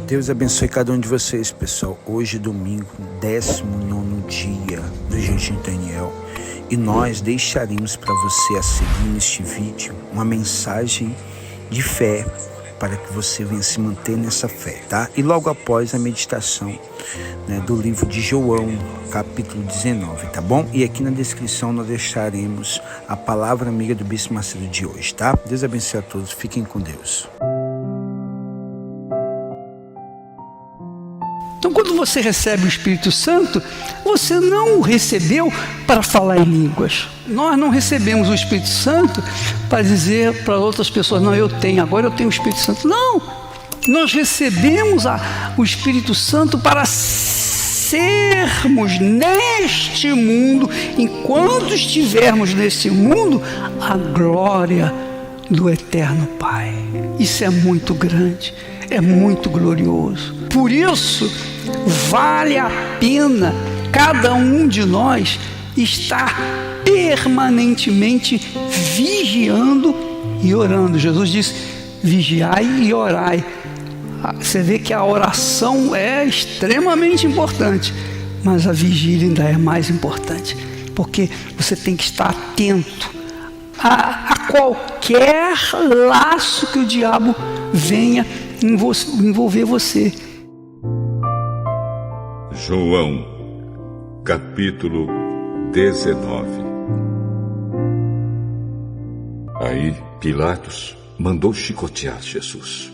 Deus abençoe cada um de vocês, pessoal. Hoje é domingo, 19º dia do jejum de Daniel. E nós deixaremos para você a seguir neste vídeo uma mensagem de fé para que você venha se manter nessa fé, tá? E logo após a meditação, do livro de João, capítulo 19, tá bom? E aqui na descrição nós deixaremos a palavra amiga do Bispo Macedo de hoje, tá? Deus abençoe a todos, fiquem com Deus. Então, quando você recebe o Espírito Santo, você não o recebeu para falar em línguas. Nós não recebemos o Espírito Santo para dizer para outras pessoas, não, agora eu tenho o Espírito Santo. Não, nós recebemos o Espírito Santo para sermos neste mundo, enquanto estivermos nesse mundo, a glória do Eterno Pai. Isso é muito grande, é muito glorioso. Por isso, vale a pena cada um de nós estar permanentemente vigiando e orando. Jesus disse, vigiai e orai. Você vê que a oração é extremamente importante, mas a vigília ainda é mais importante, porque você tem que estar atento a qualquer laço que o diabo venha envolver você. João, capítulo 19. Aí Pilatos mandou chicotear Jesus.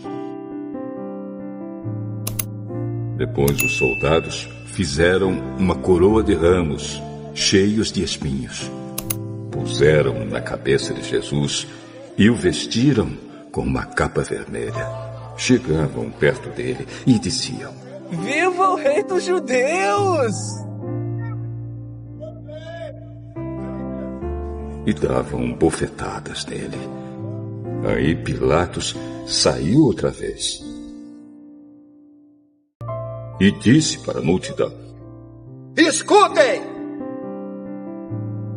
Depois os soldados fizeram uma coroa de ramos cheios de espinhos. Puseram na cabeça de Jesus e o vestiram com uma capa vermelha. Chegavam perto dele e diziam, viva o rei dos judeus! E davam bofetadas nele. Aí Pilatos saiu outra vez e disse para a multidão, escutem!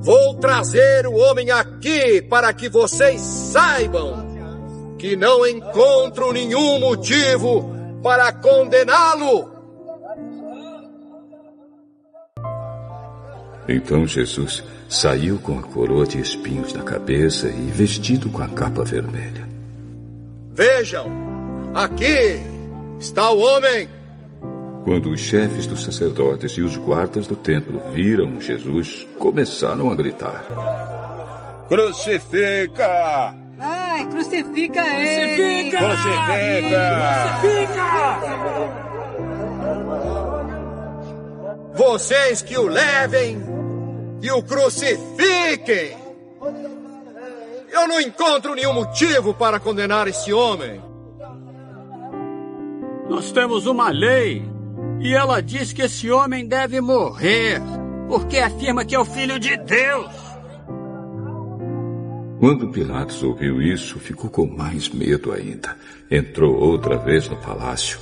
Vou trazer o homem aqui para que vocês saibam que não encontro nenhum motivo para condená-lo. Então Jesus saiu com a coroa de espinhos na cabeça e vestido com a capa vermelha. Vejam, aqui está o homem. Quando os chefes dos sacerdotes e os guardas do templo viram Jesus, começaram a gritar, crucifica! Ai, crucifica ele! Crucifica! Vocês que o levem e o crucifiquem! Eu não encontro nenhum motivo para condenar esse homem. Nós temos uma lei e ela diz que esse homem deve morrer porque afirma que é o Filho de Deus. Quando Pilatos ouviu isso, ficou com mais medo ainda. Entrou outra vez no palácio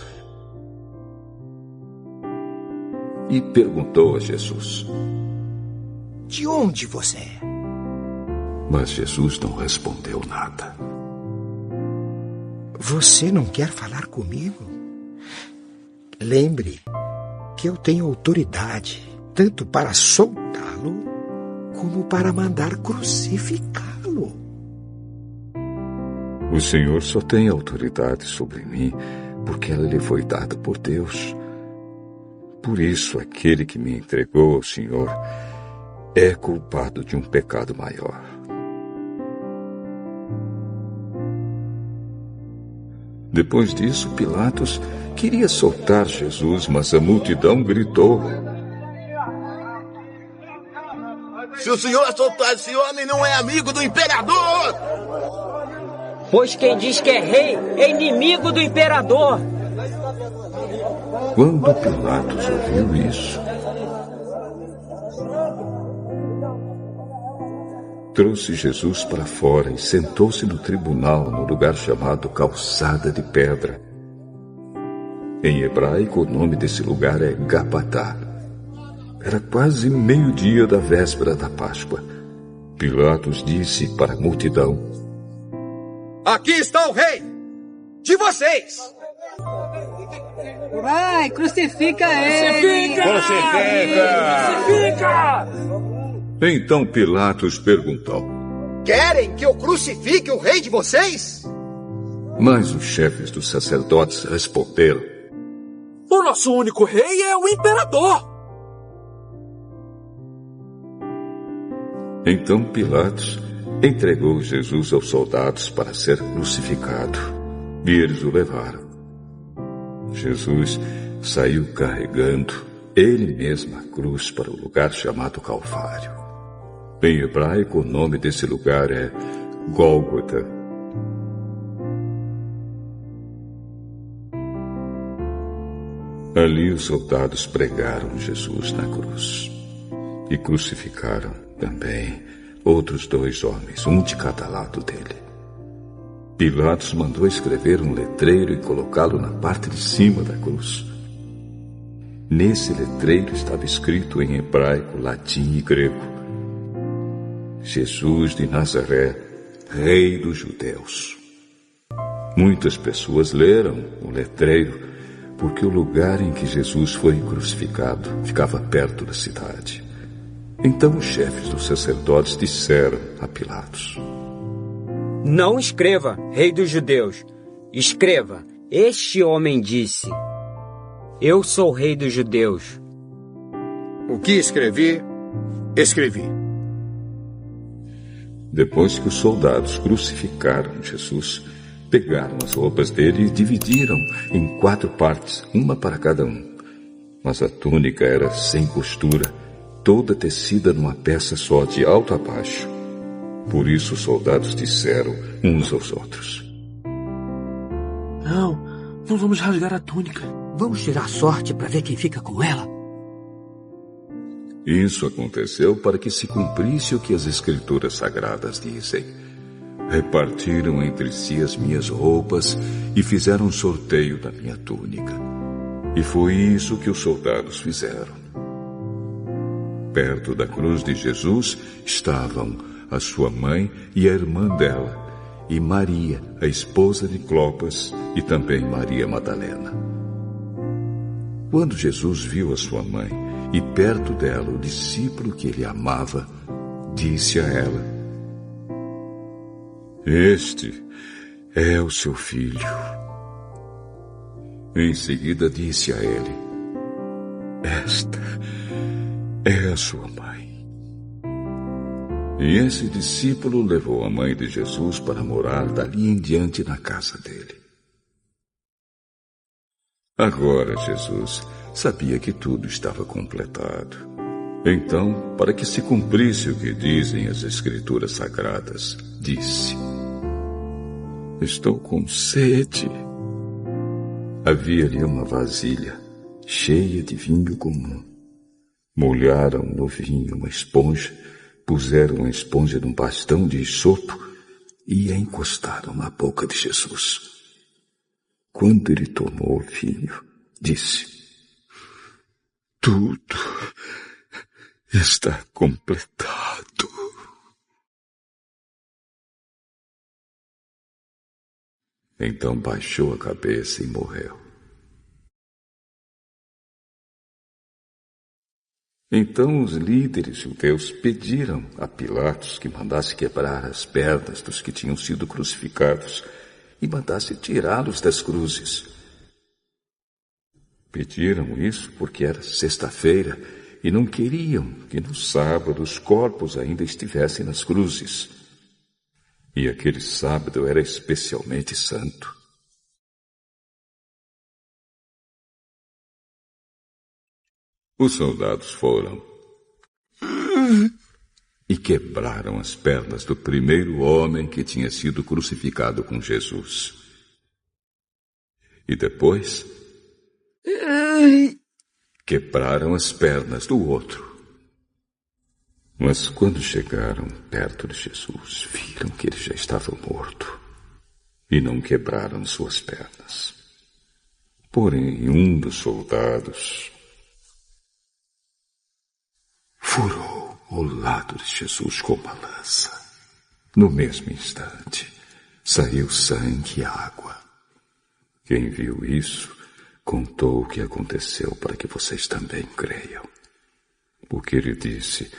e perguntou a Jesus, de onde você é? Mas Jesus não respondeu nada. Você não quer falar comigo? Lembre que eu tenho autoridade tanto para soltá-lo como para mandar crucificá-lo. O Senhor só tem autoridade sobre mim porque ela lhe foi dada por Deus. Por isso, aquele que me entregou ao Senhor é culpado de um pecado maior. Depois disso, Pilatos queria soltar Jesus, mas a multidão gritou, se o senhor soltar esse homem, não é amigo do imperador! Pois quem diz que é rei é inimigo do imperador. Quando Pilatos ouviu isso, trouxe Jesus para fora e sentou-se no tribunal, no lugar chamado Calçada de Pedra. Em hebraico, o nome desse lugar é Gabatá. Era quase meio-dia da véspera da Páscoa. Pilatos disse para a multidão, aqui está o rei de vocês! Vai, crucifica ele! Crucifica! Então Pilatos perguntou: Querem que eu crucifique o rei de vocês? Mas os chefes dos sacerdotes responderam: O nosso único rei é o imperador! Então Pilatos entregou Jesus aos soldados para ser crucificado, e eles o levaram. Jesus saiu carregando ele mesmo a cruz para o lugar chamado Calvário. Em hebraico, o nome desse lugar é Gólgota. Ali os soldados pregaram Jesus na cruz e crucificaram também outros 2 homens, um de cada lado dele. Pilatos mandou escrever um letreiro e colocá-lo na parte de cima da cruz. Nesse letreiro estava escrito em hebraico, latim e grego: Jesus de Nazaré, Rei dos Judeus. Muitas pessoas leram o letreiro porque o lugar em que Jesus foi crucificado ficava perto da cidade. Então os chefes dos sacerdotes disseram a Pilatos: Não escreva, Rei dos Judeus. Escreva, este homem disse: Eu sou Rei dos Judeus. O que escrevi, escrevi. Depois que os soldados crucificaram Jesus, pegaram as roupas dele e dividiram em 4 partes, uma para cada um. Mas a túnica era sem costura, toda tecida numa peça só, de alto a baixo. Por isso os soldados disseram uns aos outros: Não vamos rasgar a túnica. Vamos tirar sorte para ver quem fica com ela. Isso aconteceu para que se cumprisse o que as Escrituras Sagradas dizem: Repartiram entre si as minhas roupas e fizeram um sorteio da minha túnica. E foi isso que os soldados fizeram. Perto da cruz de Jesus estavam a sua mãe e a irmã dela, e Maria, a esposa de Clopas, e também Maria Madalena. Quando Jesus viu a sua mãe e perto dela o discípulo que ele amava, disse a ela: Este é o seu filho. Em seguida disse a ele: Esta é a sua mãe. E esse discípulo levou a mãe de Jesus para morar dali em diante na casa dele. Agora Jesus sabia que tudo estava completado. Então, para que se cumprisse o que dizem as Escrituras Sagradas, disse: Estou com sede. Havia ali uma vasilha cheia de vinho comum. Molharam no vinho uma esponja, puseram a esponja num bastão de isopo e a encostaram na boca de Jesus. Quando ele tomou o vinho, disse: Tudo está completado. Então baixou a cabeça e morreu. Então os líderes judeus pediram a Pilatos que mandasse quebrar as pernas dos que tinham sido crucificados e mandasse tirá-los das cruzes. Pediram isso porque era sexta-feira e não queriam que no sábado os corpos ainda estivessem nas cruzes. E aquele sábado era especialmente santo. Os soldados foram e quebraram as pernas do primeiro homem que tinha sido crucificado com Jesus. E depois quebraram as pernas do outro. Mas quando chegaram perto de Jesus, viram que ele já estava morto e não quebraram suas pernas. Porém, um dos soldados furou o lado de Jesus com uma lança. No mesmo instante, saiu sangue e água. Quem viu isso contou o que aconteceu para que vocês também creiam. O que ele disse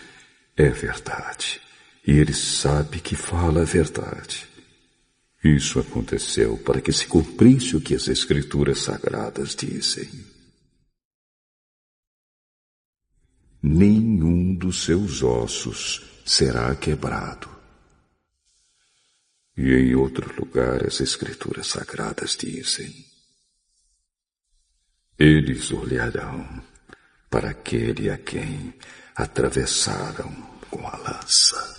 é verdade, e ele sabe que fala a verdade. Isso aconteceu para que se cumprisse o que as Escrituras Sagradas dizem. Nenhum dos seus ossos será quebrado. E em outro lugar as Escrituras Sagradas dizem: eles olharão para aquele a quem atravessaram com a lança.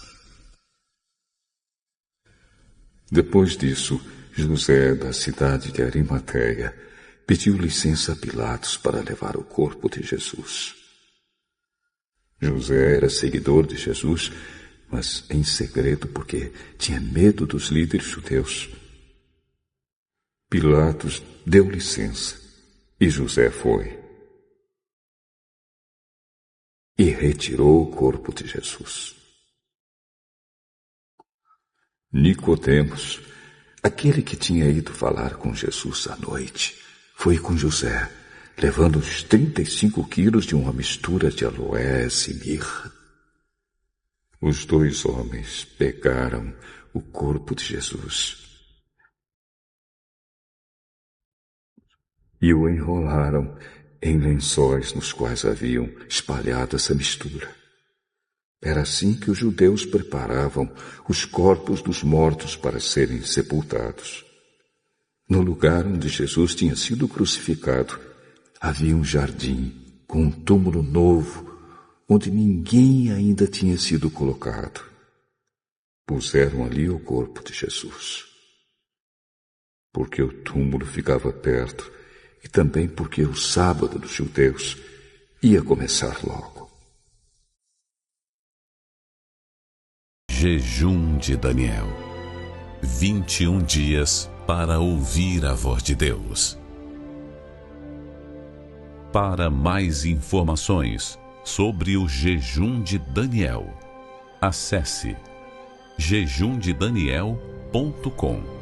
Depois disso, José, da cidade de Arimateia, pediu licença a Pilatos para levar o corpo de Jesus. José era seguidor de Jesus, mas em segredo porque tinha medo dos líderes judeus. Pilatos deu licença e José foi. E retirou o corpo de Jesus. Nicodemos, aquele que tinha ido falar com Jesus à noite, foi com José, levando os 35 quilos de uma mistura de aloés e mirra. Os dois homens pegaram o corpo de Jesus e o enrolaram em lençóis nos quais haviam espalhado essa mistura. Era assim que os judeus preparavam os corpos dos mortos para serem sepultados. No lugar onde Jesus tinha sido crucificado, havia um jardim com um túmulo novo, onde ninguém ainda tinha sido colocado. Puseram ali o corpo de Jesus. Porque o túmulo ficava perto, e também porque o sábado dos judeus ia começar logo. Jejum de Daniel. 21 dias para ouvir a voz de Deus. Para mais informações sobre o Jejum de Daniel, acesse jejumdedaniel.com.